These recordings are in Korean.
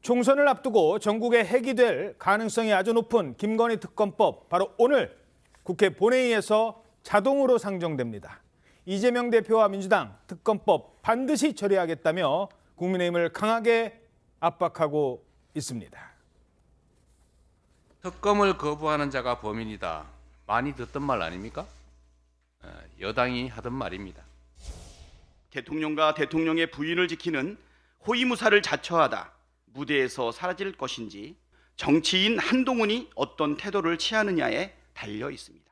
총선을 앞두고 전국에 해기될 가능성이 아주 높은 김건희 특검법, 바로 오늘 국회 본회의에서 자동으로 상정됩니다. 이재명 대표와 민주당 특검법 반드시 처리하겠다며 국민의힘을 강하게 압박하고 있습니다. 특검을 거부하는 자가 범인이다. 많이 듣던 말 아닙니까? 여당이 하던 말입니다. 대통령과 대통령의 부인을 지키는 호위무사를 자처하다 무대에서 사라질 것인지 정치인 한동훈이 어떤 태도를 취하느냐에 달려 있습니다.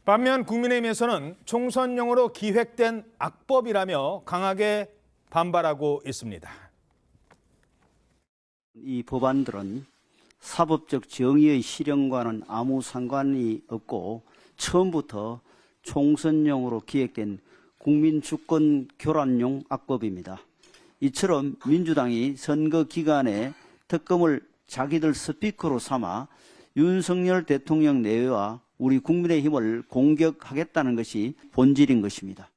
반면 국민의힘에서는 총선용으로 기획된 악법이라며 강하게 반발하고 있습니다. 이 법안들은 사법적 정의의 실현과는 아무 상관이 없고 처음부터 총선용으로 기획된 국민주권 교란용 악법입니다. 이처럼 민주당이 선거 기간에 특검을 자기들 스피커로 삼아 윤석열 대통령 내외와 우리 국민의힘을 공격하겠다는 것이 본질인 것입니다.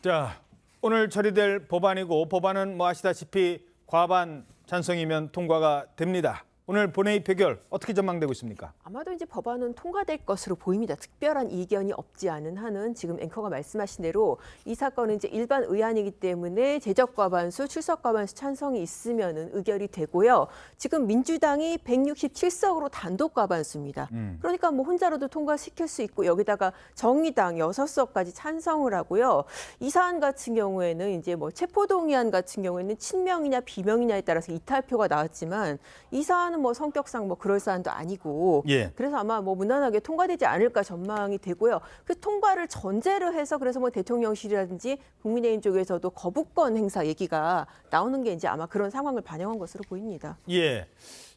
자, 오늘 처리될 법안이고 법안은 아시다시피 과반 찬성이면 통과가 됩니다. 오늘 본회의 표결 어떻게 전망되고 있습니까? 아마도 이제 법안은 통과될 것으로 보입니다. 특별한 이견이 없지 않은 한은 지금 앵커가 말씀하신 대로 이 사건은 이제 일반 의안이기 때문에 제적 과반수, 출석 과반수 찬성이 있으면은 의결이 되고요. 지금 민주당이 167석으로 단독 과반수입니다. 그러니까 혼자라도 통과시킬 수 있고 여기다가 정의당 6석까지 찬성을 하고요. 이 사안 같은 경우에는 이제 체포동의안 같은 경우에는 친명이냐 비명이냐에 따라서 이탈표가 나왔지만 이 사안 성격상 그럴 사안도 아니고 그래서 아마 무난하게 통과되지 않을까 전망이 되고요. 그 통과를 전제로 해서 그래서 대통령실이라든지 국민의힘 쪽에서도 거부권 행사 얘기가 나오는 게 이제 아마 그런 상황을 반영한 것으로 보입니다. 예.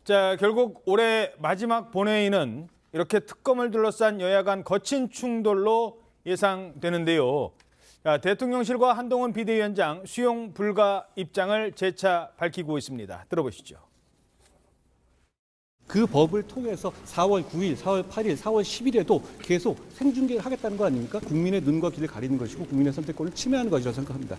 자, 결국 올해 마지막 본회의는 이렇게 특검을 둘러싼 여야 간 거친 충돌로 예상되는데요. 자, 대통령실과 한동훈 비대위원장 수용 불가 입장을 재차 밝히고 있습니다. 들어보시죠. 그 법을 통해서 4월 9일, 4월 8일, 4월 10일에도 계속 생중계를 하겠다는 거 아닙니까? 국민의 눈과 귀를 가리는 것이고 국민의 선택권을 침해하는 것이라고 생각합니다.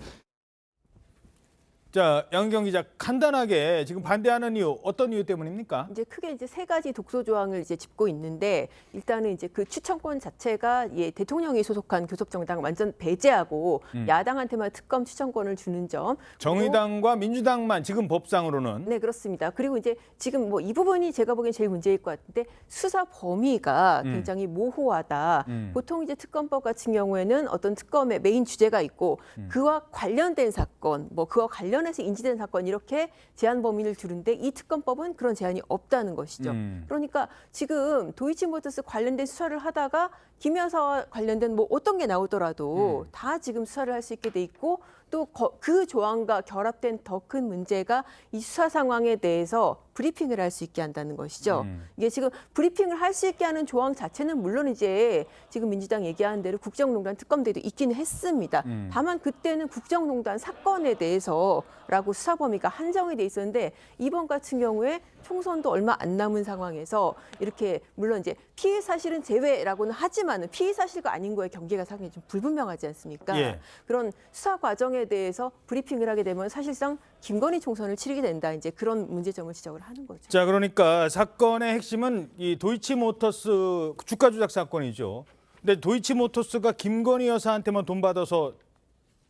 자, 양경 기자, 간단하게 지금 반대하는 이유 어떤 이유 때문입니까? 이제 크게 세 가지 독소 조항을 짚고 있는데 일단은 이제 그 추천권 자체가 대통령이 소속한 교섭정당을 완전 배제하고 야당한테만 특검 추천권을 주는 점. 정의당과 민주당만 지금 법상으로는. 네, 그렇습니다. 그리고 이제 지금 이 부분이 제가 보기엔 제일 문제일 것 같은데 수사 범위가 굉장히 모호하다. 보통 이제 특검법 같은 경우에는 어떤 특검의 메인 주제가 있고 그와 관련된 사건, 그와 관련해서 인지된 사건 이렇게 제한 범위를 두는데 이 특검법은 그런 제한이 없다는 것이죠. 그러니까 지금 도이치모터스 관련된 수사를 하다가 김 여사와 관련된 어떤 게 나오더라도 다 지금 수사를 할 수 있게 돼 있고 또 그 조항과 결합된 더 큰 문제가 이 수사 상황에 대해서 브리핑을 할 수 있게 한다는 것이죠. 이게 지금 브리핑을 할 수 있게 하는 조항 자체는 물론 이제 지금 민주당 얘기하는 대로 국정농단 특검대도 있기는 했습니다. 다만 그때는 국정농단 사건에 대해서라고 수사 범위가 한정이 돼 있었는데 이번 같은 경우에 총선도 얼마 안 남은 상황에서 이렇게 물론 이제 피의 사실은 제외라고는 하지만은 피의 사실과 아닌 거에 경계가 상당히 좀 불분명하지 않습니까? 예. 그런 수사 과정에 대해서 브리핑을 하게 되면 사실상 김건희 총선을 치르게 된다. 이제 그런 문제점을 지적을 하는 거죠. 자, 그러니까 사건의 핵심은 이 도이치모터스 주가 조작 사건이죠. 근데 도이치모터스가 김건희 여사한테만 돈 받아서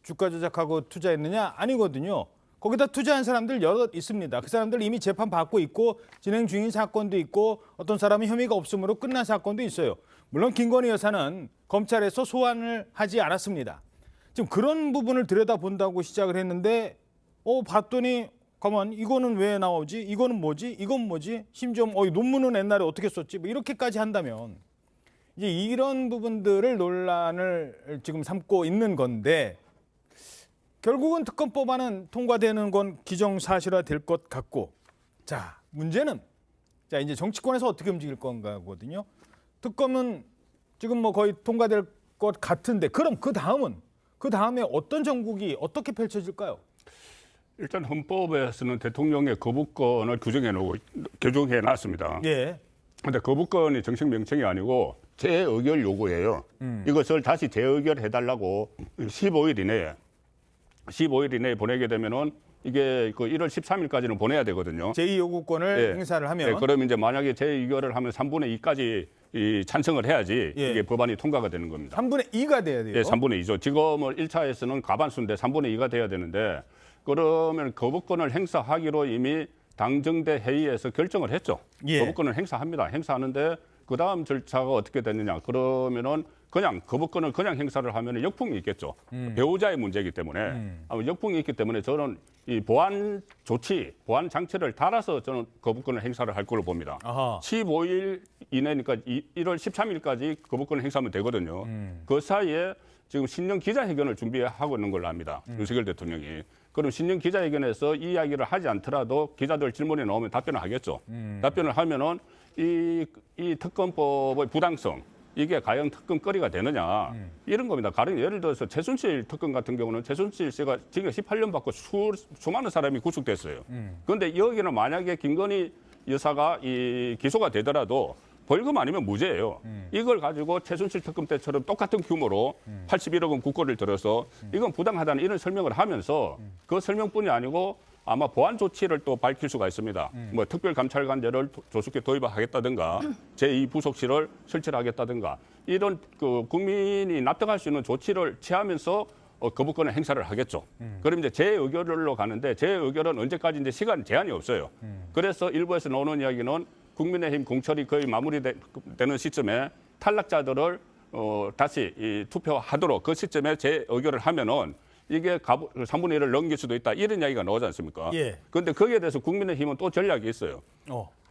주가 조작하고 투자했느냐? 아니거든요. 거기다 투자한 사람들 여럿 있습니다. 그 사람들 이미 재판 받고 있고 진행 중인 사건도 있고 어떤 사람은 혐의가 없으므로 끝난 사건도 있어요. 물론 김건희 여사는 검찰에서 소환을 하지 않았습니다. 지금 그런 부분을 들여다본다고 시작을 했는데 봤더니 가만 이거는 왜 나오지? 이거는 뭐지? 이건 뭐지? 심지어 논문은 옛날에 어떻게 썼지? 이렇게까지 한다면 이제 이런 부분들을 논란을 지금 삼고 있는 건데 결국은 특검법안은 통과되는 건 기정사실화 될 것 같고 자, 문제는 이제 정치권에서 어떻게 움직일 건가거든요. 특검은 지금 거의 통과될 것 같은데 그럼 그 다음에 어떤 정국이 어떻게 펼쳐질까요? 일단 헌법에서는 대통령의 거부권을 규정해 놨습니다. 예. 그런데 거부권이 정식 명칭이 아니고 재의결 요구예요. 이것을 다시 재의결해달라고 15일 이내에 보내게 되면은 이게 그 1월 13일까지는 보내야 되거든요. 제2요구권을 예. 행사를 하면 네, 그럼 이제 만약에 제2결을 하면 3분의 2까지 이 찬성을 해야지 예. 이게 법안이 통과가 되는 겁니다. 3분의 2가 돼야 돼요. 예, 3분의 2죠. 지금은 1차에서는 과반수인데 3분의 2가 돼야 되는데 그러면 거부권을 행사하기로 이미 당정대 회의에서 결정을 했죠. 예. 거부권을 행사합니다. 행사하는데 그다음 절차가 어떻게 됐느냐. 그러면은 그냥 거부권을 그냥 행사를 하면 역풍이 있겠죠. 배우자의 문제이기 때문에 아마 역풍이 있기 때문에 저는 이 보안 조치, 보안 장치를 달아서 저는 거부권을 행사를 할 걸로 봅니다. 아하. 15일 이내니까 1월 13일까지 거부권을 행사하면 되거든요. 그 사이에 지금 신년 기자회견을 준비하고 있는 걸로 압니다. 윤석열 대통령이. 그럼 신년 기자회견에서 이 이야기를 하지 않더라도 기자들 질문에 나오면 답변을 하겠죠. 답변을 하면은 이 특검법의 부당성, 이게 과연 특검거리가 되느냐 이런 겁니다. 가령 예를 들어서 최순실 특검 같은 경우는 최순실 씨가 징역 18년 받고 수많은 사람이 구속됐어요. 그런데 여기는 만약에 김건희 여사가 이 기소가 되더라도 벌금 아니면 무죄예요. 이걸 가지고 최순실 특검 때처럼 똑같은 규모로 81억 원 국고를 들여서 이건 부당하다는 이런 설명을 하면서 그 설명뿐이 아니고 아마 보안 조치를 또 밝힐 수가 있습니다. 뭐 특별감찰관제를 조속히 도입하겠다든가 제2부속실을 설치하겠다든가 이런 그 국민이 납득할 수 있는 조치를 취하면서 거부권의 행사를 하겠죠. 그럼 이제 재의결로 가는데 재의결은 언제까지 이제 시간 제한이 없어요. 그래서 일부에서 나오는 이야기는 국민의힘 공천이 거의 마무리되는 시점에 탈락자들을 다시 투표하도록 그 시점에 재의결을 하면은 이게 3분의 1을 넘길 수도 있다. 이런 이야기가 나오지 않습니까? 예. 그런데 거기에 대해서 국민의힘은 또 전략이 있어요.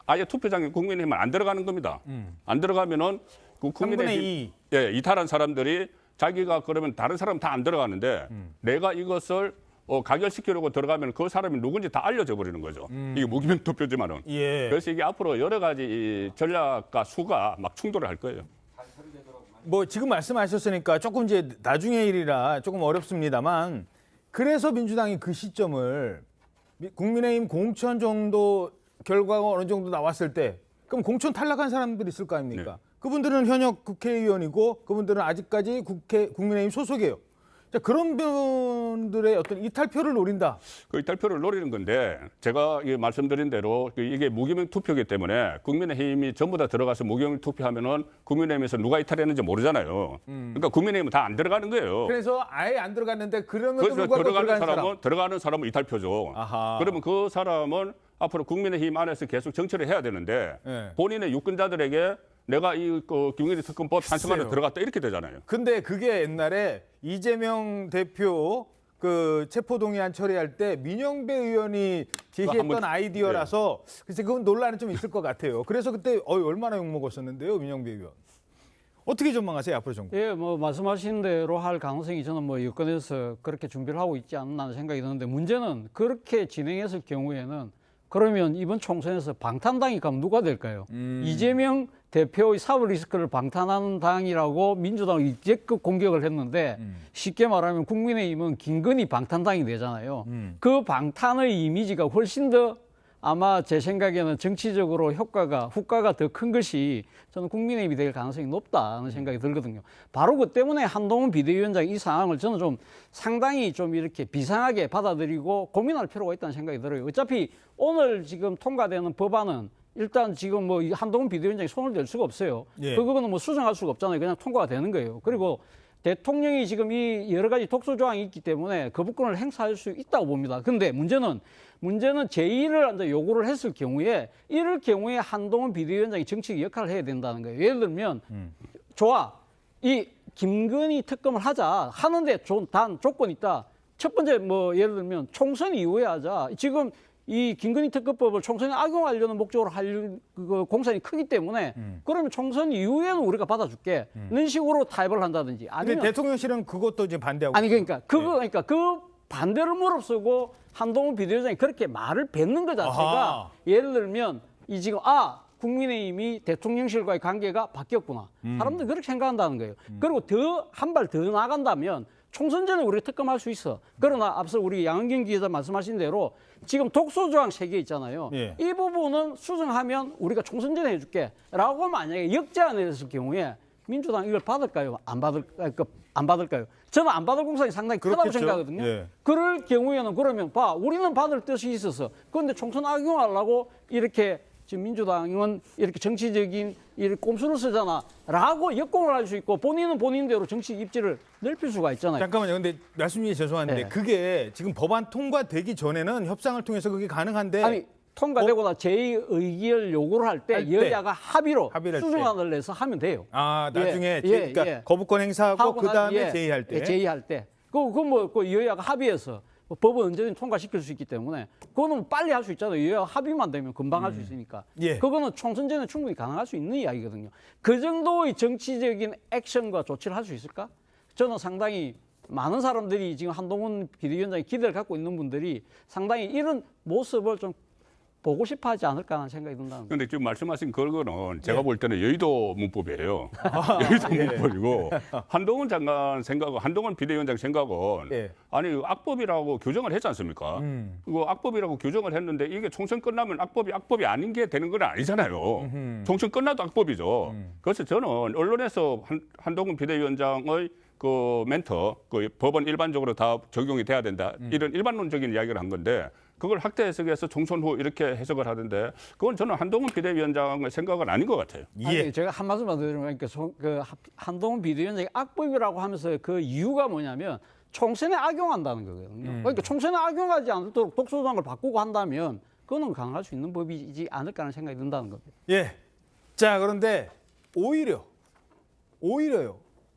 아예 투표장에 국민의힘은 안 들어가는 겁니다. 안 들어가면은 그 3분의 2. 예, 이탈한 사람들이 자기가 그러면 다른 사람 다 안 들어가는데 내가 이것을 가결시키려고 들어가면 그 사람이 누군지 다 알려져 버리는 거죠. 이게 무기명 투표지만은. 예. 그래서 이게 앞으로 여러 가지 이 전략과 수가 막 충돌을 할 거예요. 뭐 지금 말씀하셨으니까 조금 이제 나중의 일이라 조금 어렵습니다만 그래서 민주당이 그 시점을 국민의힘 공천 정도 결과가 어느 정도 나왔을 때 그럼 공천 탈락한 사람들이 있을 거 아닙니까? 네. 그분들은 현역 국회의원이고 그분들은 아직까지 국민의힘 소속이에요. 자, 그런 분들의 어떤 이탈표를 노린다. 그 이탈표를 노리는 건데 제가 말씀드린 대로 이게 무기명 투표이기 때문에 국민의힘이 전부 다 들어가서 무기명 투표하면은 국민의힘에서 누가 이탈했는지 모르잖아요. 그러니까 국민의힘은 다 안 들어가는 거예요. 그래서 아예 안 들어갔는데 그러면 그래서 불구하고 들어가는 사람은 이탈표죠. 아하. 그러면 그 사람은 앞으로 국민의힘 안에서 계속 정치를 해야 되는데 네. 본인의 유권자들에게 내가 이 김건희 특검법 찬성하러 글쎄요. 들어갔다 이렇게 되잖아요. 근데 그게 옛날에 이재명 대표 그 체포동의안 처리할 때 민영배 의원이 제시했던 한번- 아이디어라서 글쎄 그건 논란이 좀 있을 것 같아요. 그래서 그때 얼마나 욕먹었었는데요, 민영배 의원. 어떻게 전망하세요, 앞으로 정부? 예, 뭐 말씀하신 대로 할 가능성이 저는 뭐 여건에서 그렇게 준비를 하고 있지 않나 하는 생각이 드는데 문제는 그렇게 진행했을 경우에는 그러면 이번 총선에서 방탄당이 가면 누가 될까요? 이재명 대표의 사법 리스크를 방탄하는 당이라고 민주당이 이제껏 공격을 했는데 쉽게 말하면 국민의힘은 김건희 방탄당이 되잖아요. 그 방탄의 이미지가 훨씬 더 아마 제 생각에는 정치적으로 후과가 더 큰 것이 저는 국민의힘이 될 가능성이 높다는 생각이 들거든요. 바로 그 때문에 한동훈 비대위원장이 이 상황을 저는 좀 상당히 좀 이렇게 비상하게 받아들이고 고민할 필요가 있다는 생각이 들어요. 어차피 오늘 지금 통과되는 법안은 일단 지금 뭐 한동훈 비대위원장이 손을 댈 수가 없어요. 예. 그거는 뭐 수정할 수가 없잖아요. 그냥 통과가 되는 거예요. 그리고 대통령이 지금 이 여러 가지 독소 조항이 있기 때문에 거부권을 행사할 수 있다고 봅니다. 근데 문제는 제2를 이제 요구를 했을 경우에 이럴 경우에 한동훈 비대위원장이 정치적 역할을 해야 된다는 거예요. 예를 들면 좋아. 이 김건희 특검을 하는데 단 조건이 있다. 첫 번째 뭐 예를 들면 총선 이후에 하자. 지금 이 김건희 특검법을 총선에 악용하려는 목적으로 할 그 공산이 크기 때문에 그러면 총선 이후에는 우리가 받아줄게. 이런 식으로 타협을 한다든지 근데 아니면 대통령실은 그것도 이제 반대하고. 아니 그러니까 그 반대를 무릅쓰고 한동훈 비대위원장이 그렇게 말을 뱉는 것 자체가 아하. 예를 들면 이 지금 국민의힘이 대통령실과의 관계가 바뀌었구나. 사람들이 그렇게 생각한다는 거예요. 그리고 한 발 더 나간다면 총선 전에 우리가 특검할 수 있어. 그러나 앞서 우리 양은경 기자 말씀하신 대로 지금 독소조항 3개 있잖아요. 예. 이 부분은 수정하면 우리가 총선 전에 해줄게. 라고 만약에 역제안을 했을 경우에 민주당 이걸 받을까요? 안 받을까요? 저는 안 받을 공산이 상당히 크다고 그렇겠죠. 생각하거든요. 예. 그럴 경우에는 그러면 우리는 받을 뜻이 있어서 그런데 총선 악용하려고 이렇게 지금 민주당은 이렇게 정치적인 이렇게 꼼수를 쓰잖아라고 역공을 할 수 있고 본인은 본인대로 정치 입지를 넓힐 수가 있잖아요. 잠깐만요. 근데 말씀 중에 죄송한데 네. 그게 지금 법안 통과되기 전에는 협상을 통해서 그게 가능한데 아니 통과되고 나 제2의결 요구를 할 때 할 때. 여야가 합의로 합의를 할 수정안을 내서 하면 돼요. 나중에 예, 그러니까 예. 거부권 행사하고 하고 그다음에 난- 제의할 때. 예, 제의할 때. 그 여야가 합의해서 법은 언제든 통과시킬 수 있기 때문에 그거는 빨리 할 수 있잖아요. 여야 합의만 되면 금방 할 수 있으니까. 예. 그거는 총선 전에 충분히 가능할 수 있는 이야기거든요. 그 정도의 정치적인 액션과 조치를 할 수 있을까? 저는 상당히 많은 사람들이 지금 한동훈 비대위원장의 기대를 갖고 있는 분들이 상당히 이런 모습을 좀 보고 싶어 하지 않을까 하는 생각이 든다는 거예요. 근데 지금 말씀하신 그거는 제가 볼 때는 여의도 문법이에요. 여의도 문법이고 한동훈 장관 생각은 한동훈 비대위원장 생각은 예. 아니 악법이라고 규정을 했지 않습니까? 그 악법이라고 규정을 했는데 이게 총선 끝나면 악법이 아닌 게 되는 건 아니잖아요. 총선 끝나도 악법이죠. 그래서 저는 언론에서 한동훈 비대위원장의 그 멘터, 그 법은 일반적으로 다 적용이 돼야 된다. 이런 일반론적인 이야기를 한 건데 그걸 학대 해석해서 총선 후 이렇게 해석을 하던데 그건 저는 한동훈 비대위원장의 생각은 아닌 것 같아요. 아니, 제가 한 말씀만 드리면 한동훈 비대위원장이 악법이라고 하면서 그 이유가 뭐냐면 총선에 악용한다는 거거든요. 그러니까 총선에 악용하지 않도록 독소조항을 바꾸고 한다면 그거는 강화할 수 있는 법이지 않을까 하는 생각이 든다는 겁니다. 예. 자, 그런데 오히려요.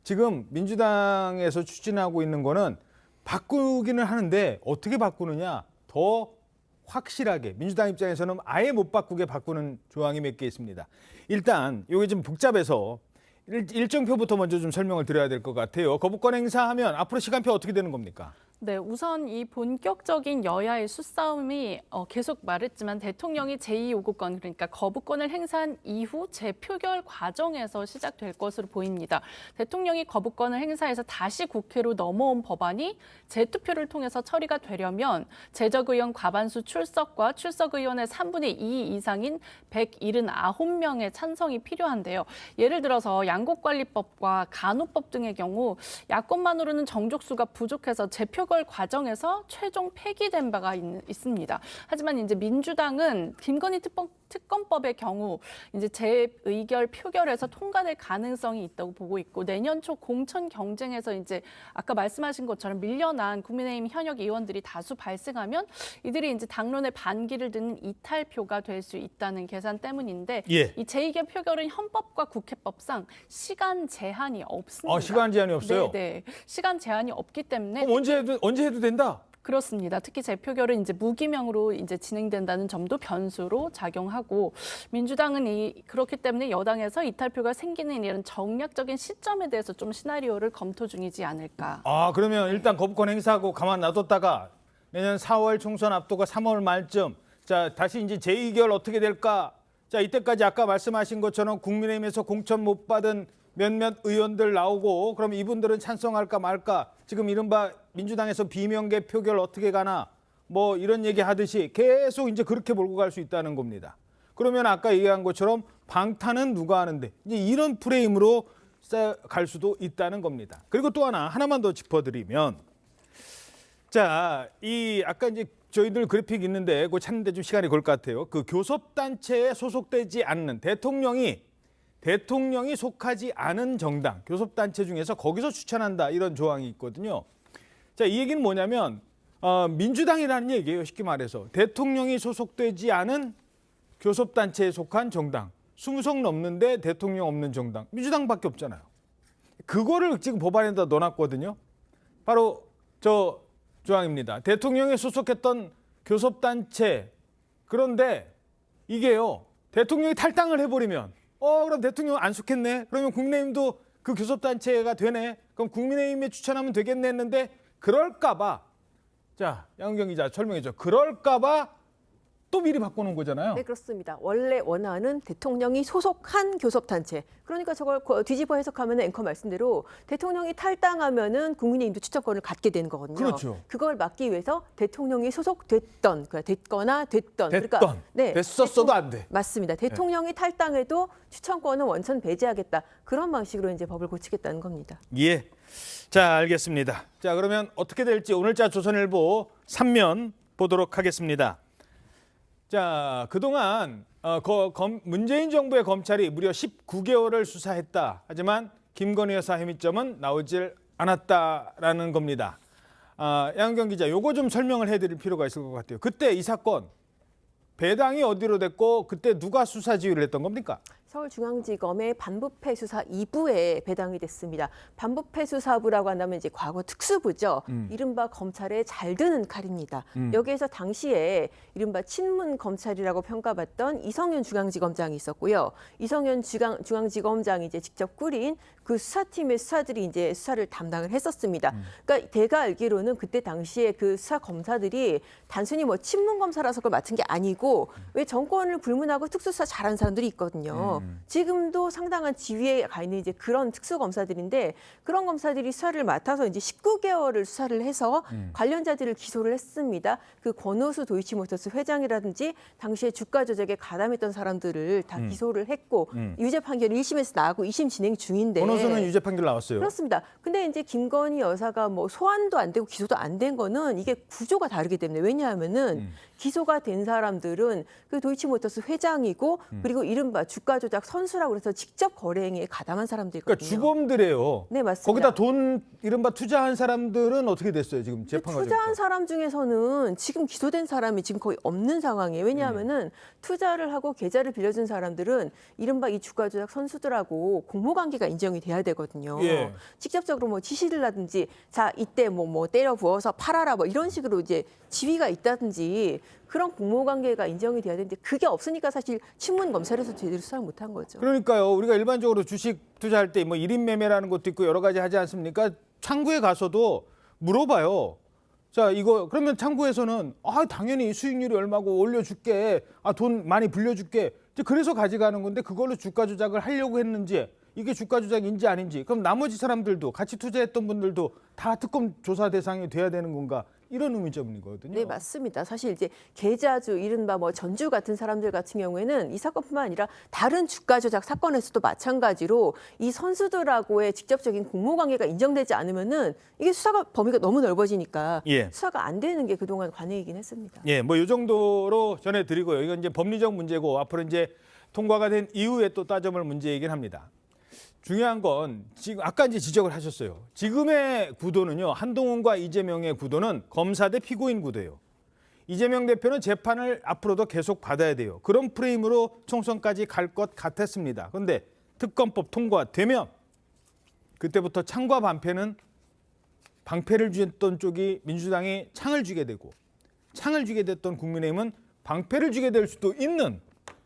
지금 민주당에서 추진하고 있는 거는 바꾸기는 하는데 어떻게 바꾸느냐? 더 확실하게 민주당 입장에서는 아예 못 바꾸게 바꾸는 조항이 몇 개 있습니다. 일단 이게 좀 복잡해서 일정표부터 먼저 좀 설명을 드려야 될 것 같아요. 거부권 행사하면 앞으로 시간표 어떻게 되는 겁니까? 네, 우선 이 본격적인 여야의 수싸움이 계속 말했지만 대통령이 제2요구권 그러니까 거부권을 행사한 이후 재표결 과정에서 시작될 것으로 보입니다. 대통령이 거부권을 행사해서 다시 국회로 넘어온 법안이 재투표를 통해서 처리가 되려면 재적의원 과반수 출석과 출석의원의 3분의 2 이상인 179명의 찬성이 필요한데요. 예를 들어서 양곡관리법과 간호법 등의 경우 야권만으로는 정족수가 부족해서 재표결 과정에서 최종 폐기된 바가 있습니다. 하지만 이제 민주당은 김건희 특검법의 경우 이제 재의결 표결에서 통과될 가능성이 있다고 보고 있고 내년 초 공천 경쟁에서 이제 아까 말씀하신 것처럼 밀려난 국민의힘 현역 의원들이 다수 발생하면 이들이 이제 당론에 반기를 드는 이탈표가 될 수 있다는 계산 때문인데 예. 이 재의결 표결은 헌법과 국회법상 시간 제한이 없습니다. 시간 제한이 없어요? 네, 시간 제한이 없기 때문에 그럼 언제 해도 된다? 그렇습니다. 특히 재표결은 이제 무기명으로 이제 진행된다는 점도 변수로 작용하고 민주당은 그렇기 때문에 여당에서 이탈표가 생기는 이런 정략적인 시점에 대해서 좀 시나리오를 검토 중이지 않을까. 그러면 일단 거부권 행사하고 가만 놔뒀다가 내년 4월 총선 앞두고 3월 말쯤 자 다시 이제 재의결 어떻게 될까? 자 이때까지 아까 말씀하신 것처럼 국민의힘에서 공천 못 받은 몇몇 의원들 나오고 그럼 이분들은 찬성할까 말까? 지금 이른바 민주당에서 비명계 표결 어떻게 가나? 뭐 이런 얘기 하듯이 계속 이제 그렇게 몰고 갈 수 있다는 겁니다. 그러면 아까 얘기한 것처럼 방탄은 누가 하는데 이제 이런 프레임으로 갈 수도 있다는 겁니다. 그리고 또 하나만 더 짚어드리면 자, 아까 이제 저희들 그래픽 있는데 그거 찾는데 좀 시간이 걸 것 같아요. 그 교섭단체에 소속되지 않는 대통령이 속하지 않은 정당, 교섭단체 중에서 거기서 추천한다 이런 조항이 있거든요. 자, 이 얘기는 뭐냐면 민주당이라는 얘기예요. 쉽게 말해서 대통령이 소속되지 않은 교섭단체에 속한 정당, 20석 넘는데 대통령 없는 정당, 민주당밖에 없잖아요. 그거를 지금 법안에다 넣어놨거든요. 바로 저 조항입니다. 대통령이 소속했던 교섭단체 그런데 이게요. 대통령이 탈당을 해버리면 그럼 대통령 안 속했네. 그러면 국민의힘도 그 교섭단체가 되네. 그럼 국민의힘에 추천하면 되겠네 했는데 그럴까 봐. 자, 양은경 기자 설명해 줘. 그럴까 봐 또 미리 바꿔놓은 거잖아요. 네, 그렇습니다. 원래 원안은 대통령이 소속한 교섭단체. 그러니까 저걸 뒤집어 해석하면 앵커 말씀대로 대통령이 탈당하면은 국민의힘도 추천권을 갖게 되는 거거든요. 그렇죠. 그걸 막기 위해서 대통령이 소속됐던, 그러니까 됐거나 됐던. 됐던. 그러니까 네, 됐었어도 안 돼. 맞습니다. 대통령이 탈당해도 추천권은 원천 배제하겠다. 그런 방식으로 이제 법을 고치겠다는 겁니다. 예. 자, 알겠습니다. 자, 그러면 어떻게 될지 오늘자 조선일보 3면 보도록 하겠습니다. 자, 그동안 문재인 정부의 검찰이 무려 19개월을 수사했다. 하지만 김건희 여사 혐의점은 나오질 않았다라는 겁니다. 양은경 기자, 요거 좀 설명을 해드릴 필요가 있을 것 같아요. 그때 이 사건 배당이 어디로 됐고 그때 누가 수사 지휘를 했던 겁니까? 서울중앙지검의 반부패 수사 2부에 배당이 됐습니다. 반부패 수사부라고 한다면 이제 과거 특수부죠. 이른바 검찰에 잘 드는 칼입니다. 여기에서 당시에 이른바 친문 검찰이라고 평가받던 이성윤 중앙지검장이 있었고요. 이성윤 중앙지검장이 이제 직접 꾸린 그 수사팀의 수사들이 이제 수사를 담당을 했었습니다. 그러니까 제가 알기로는 그때 당시에 그 수사 검사들이 단순히 뭐 친문 검사라서 그걸 맡은 게 아니고 왜 정권을 불문하고 특수수사 잘하는 사람들이 있거든요. 지금도 상당한 지위에 가 있는 이제 그런 특수 검사들인데 그런 검사들이 수사를 맡아서 이제 19개월을 수사를 해서 관련자들을 기소를 했습니다. 그 권오수 도이치모터스 회장이라든지 당시에 주가 조작에 가담했던 사람들을 다 기소를 했고 유죄 판결 1심에서 나오고 2심 진행 중인데 권오수는 유죄 판결 나왔어요. 그렇습니다. 근데 이제 김건희 여사가 뭐 소환도 안 되고 기소도 안 된 거는 이게 구조가 다르기 때문에 왜냐하면은 기소가 된 사람들은 그 도이치모터스 회장이고 그리고 이른바 주가 조작 선수라고 해서 직접 거래 행위에 가담한 사람들이거든요. 그러니까 주범들이에요. 네, 맞습니다. 거기다 돈 이른바 투자한 사람들은 어떻게 됐어요? 지금 재판 과정에서. 투자한 사람 중에서는 지금 기소된 사람이 지금 거의 없는 상황이에요. 왜냐하면은 투자를 하고 계좌를 빌려준 사람들은 이른바 이 주가 조작 선수들하고 공모 관계가 인정이 돼야 되거든요. 예. 직접적으로 뭐 지시를 하든지 자 이때 뭐 때려 부어서 팔아라 뭐 이런 식으로 이제 지위가 있다든지 그런 공모 관계가 인정이 돼야 되는데 그게 없으니까 사실 친문 검찰에서 제대로 수사를 못한 거죠. 그러니까요. 우리가 일반적으로 주식 투자할 때 뭐 1인 매매라는 것도 있고 여러 가지 하지 않습니까? 창구에 가서도 물어봐요. 자, 이거 그러면 창구에서는 당연히 수익률이 얼마고 올려줄게. 돈 많이 불려줄게. 이제 그래서 가져가는 건데 그걸로 주가 조작을 하려고 했는지 이게 주가 조작인지 아닌지 그럼 나머지 사람들도 같이 투자했던 분들도 다 특검 조사 대상이 돼야 되는 건가? 이런 의문점이거든요. 네, 맞습니다. 사실 이제 계좌주, 이른바 뭐 전주 같은 사람들 같은 경우에는 이 사건뿐만 아니라 다른 주가 조작 사건에서도 마찬가지로 이 선수들하고의 직접적인 공모 관계가 인정되지 않으면은 이게 수사가 범위가 너무 넓어지니까 예. 수사가 안 되는 게 그동안 관행이긴 했습니다. 예, 뭐 이 정도로 전해드리고요. 이건 이제 법리적 문제고 앞으로 이제 통과가 된 이후에 또 따져볼 문제이긴 합니다. 중요한 건 지금 아까 이제 지적을 하셨어요. 지금의 구도는요. 한동훈과 이재명의 구도는 검사 대 피고인 구도예요. 이재명 대표는 재판을 앞으로도 계속 받아야 돼요. 그런 프레임으로 총선까지 갈 것 같았습니다. 그런데 특검법 통과되면 그때부터 창과 방패를 쥐었던 쪽이 민주당이 창을 쥐게 되고 창을 쥐게 됐던 국민의힘은 방패를 쥐게 될 수도 있는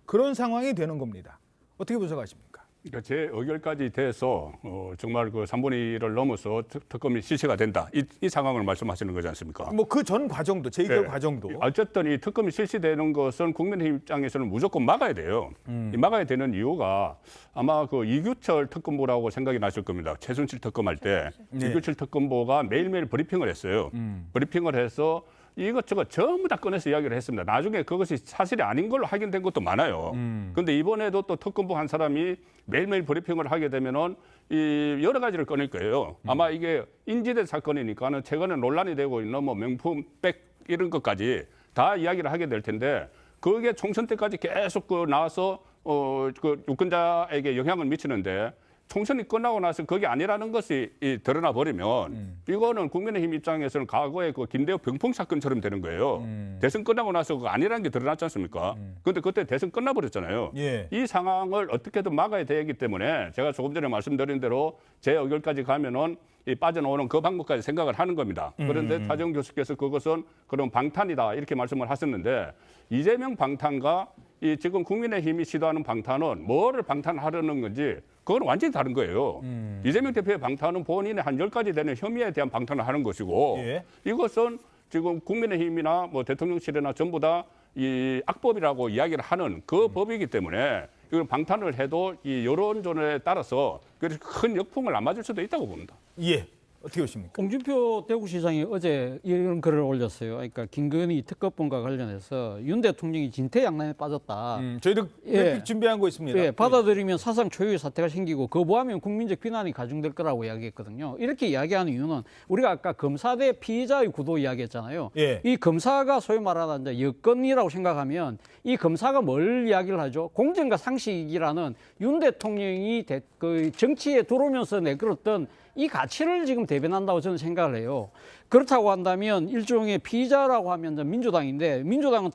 그런 상황이 되는 겁니다. 어떻게 분석하십니까? 그러니까 제 의결까지 돼서 정말 그 3분의 1을 넘어서 특검이 실시가 된다. 이 상황을 말씀하시는 거지 않습니까? 뭐 그 전 과정도 재의결 과정도. 어쨌든 이 특검이 실시되는 것은 국민의힘 입장에서는 무조건 막아야 돼요. 이 막아야 되는 이유가 아마 그 이규철 특검보라고 생각이 나실 겁니다. 최순실 특검할 때 네. 이규철 특검보가 매일매일 브리핑을 했어요. 브리핑을 해서 이것저것 전부 다 꺼내서 이야기를 했습니다. 나중에 그것이 사실이 아닌 걸로 확인된 것도 많아요. 그런데 이번에도 또 특검부 한 사람이 매일매일 브리핑을 하게 되면은 이 여러 가지를 꺼낼 거예요. 아마 이게 인지된 사건이니까는 최근에 논란이 되고 있는 뭐 명품, 백 이런 것까지 다 이야기를 하게 될 텐데 그게 총선 때까지 계속 나와서 그 유권자에게 영향을 미치는데 총선이 끝나고 나서 그게 아니라는 것이 드러나 버리면 이거는 국민의힘 입장에서는 과거의 그 김대호 병풍 사건처럼 되는 거예요. 대선 끝나고 나서 그거 아니라는 게 드러났지 않습니까? 그런데 그때 대선 끝나버렸잖아요. 예. 이 상황을 어떻게든 막아야 되기 때문에 제가 조금 전에 말씀드린 대로 제 의결까지 가면은 이 빠져나오는 그 방법까지 생각을 하는 겁니다. 그런데 타정 교수께서 그것은 그런 방탄이다 이렇게 말씀을 하셨는데 이재명 방탄과 이 지금 국민의힘이 시도하는 방탄은 뭐를 방탄하려는 건지 그건 완전히 다른 거예요. 이재명 대표의 방탄은 본인의 한 10가지 되는 혐의에 대한 방탄을 하는 것이고 예. 이것은 지금 국민의힘이나 뭐 대통령실이나 전부 다 이 악법이라고 이야기를 하는 그 법이기 때문에 이걸 방탄을 해도 이 여론전에 따라서 그렇게 큰 역풍을 안 맞을 수도 있다고 봅니다. 예. 어떻게 보십니까? 홍준표 대구시장이 어제 이런 글을 올렸어요. 그러니까 김건희 특검과 관련해서 윤 대통령이 진퇴양난에 빠졌다. 저희도 그래픽 준비한 거 있습니다. 예, 받아들이면 사상 초유의 사태가 생기고 거부하면 국민적 비난이 가중될 거라고 이야기했거든요. 이렇게 이야기하는 이유는 우리가 아까 검사 대 피의자의 구도 이야기했잖아요. 예. 이 검사가 소위 말하는 이제 여건이라고 생각하면 이 검사가 뭘 이야기를 하죠? 공정과 상식이라는 윤 대통령이 그 정치에 들어오면서 내걸었던 이 가치를 지금 대변한다고 저는 생각을 해요. 그렇다고 한다면 일종의 피의자라고 하면 민주당인데 민주당은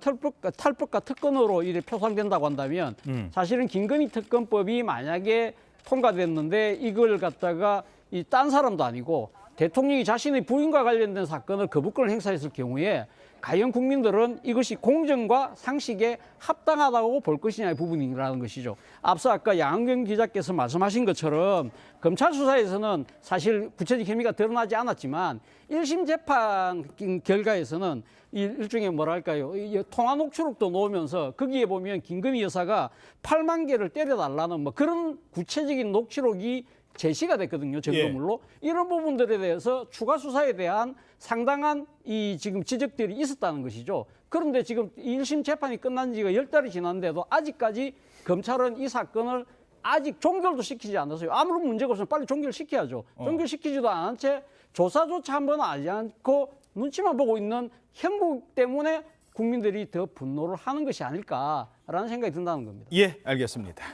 탈법과 특권으로 이래 표상된다고 한다면 사실은 김건희 특검법이 만약에 통과됐는데 이걸 갖다가 이 딴 사람도 아니고 대통령이 자신의 부인과 관련된 사건을 거부권을 행사했을 경우에 과연 국민들은 이것이 공정과 상식에 합당하다고 볼 것이냐의 부분이라는 것이죠. 앞서 아까 양은경 기자께서 말씀하신 것처럼 검찰 수사에서는 사실 구체적 혐의가 드러나지 않았지만 1심 재판 결과에서는 일종의 뭐랄까요, 통화 녹취록도 놓으면서 거기에 보면 김건희 여사가 8만 개를 때려달라는 뭐 그런 구체적인 녹취록이 제시가 됐거든요, 증거물로. 이런 부분들에 대해서 추가 수사에 대한 상당한 이 지금 지적들이 있었다는 것이죠. 그런데 지금 1심 재판이 끝난 지가 10달이 지났는데도 아직까지 검찰은 이 사건을 아직 종결도 시키지 않았어요. 아무런 문제가 없으면 빨리 종결시켜야죠. 종결시키지도 않은 채 조사조차 한번 하지 않고 눈치만 보고 있는 형국 때문에 국민들이 더 분노를 하는 것이 아닐까라는 생각이 든다는 겁니다. 예, 알겠습니다.